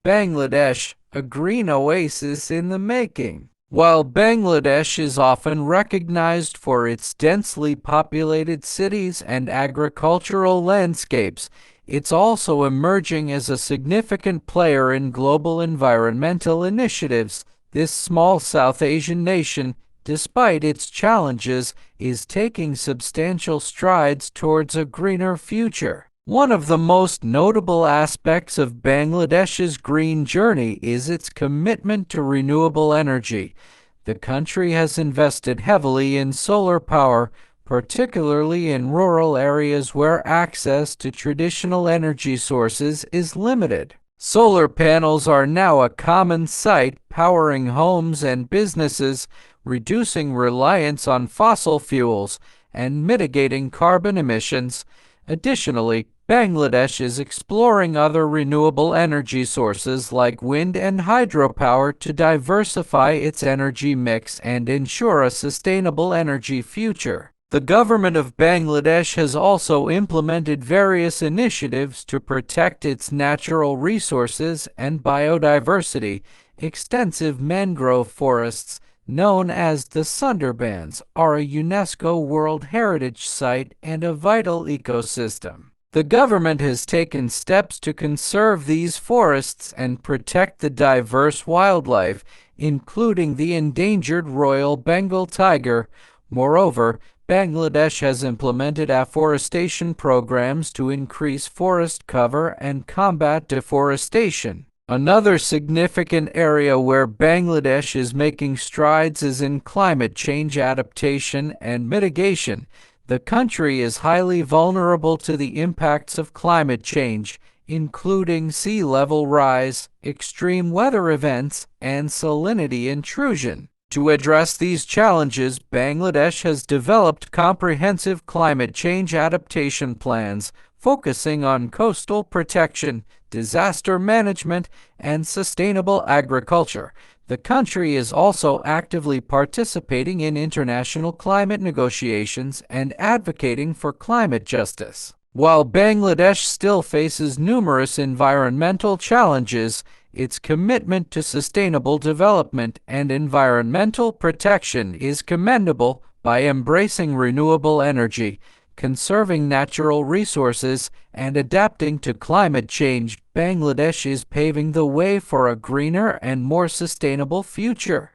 Bangladesh, a green oasis in the making. While Bangladesh is often recognized for its densely populated cities and agricultural landscapes, it's also emerging as a significant player in global environmental initiatives. This small South Asian nation, despite its challenges, is taking substantial strides towards a greener future. One of the most notable aspects of Bangladesh's green journey is its commitment to renewable energy. The country has invested heavily in solar power, particularly in rural areas where access to traditional energy sources is limited. Solar panels are now a common sight, powering homes and businesses, reducing reliance on fossil fuels, and mitigating carbon emissions. Additionally, Bangladesh is exploring other renewable energy sources like wind and hydropower to diversify its energy mix and ensure a sustainable energy future. The government of Bangladesh has also implemented various initiatives to protect its natural resources and biodiversity. Extensive mangrove forests, known as the Sundarbans, are a UNESCO World Heritage Site and a vital ecosystem. The government has taken steps to conserve these forests and protect the diverse wildlife, including the endangered Royal Bengal tiger. Moreover, Bangladesh has implemented afforestation programs to increase forest cover and combat deforestation. Another significant area where Bangladesh is making strides is in climate change adaptation and mitigation. The country is highly vulnerable to the impacts of climate change, including sea level rise, extreme weather events, and salinity intrusion. To address these challenges, Bangladesh has developed comprehensive climate change adaptation plans, focusing on coastal protection, disaster management, and sustainable agriculture. The country is also actively participating in international climate negotiations and advocating for climate justice. While Bangladesh still faces numerous environmental challenges, its commitment to sustainable development and environmental protection is commendable. By embracing renewable energy, conserving natural resources, and adapting to climate change, Bangladesh is paving the way for a greener and more sustainable future.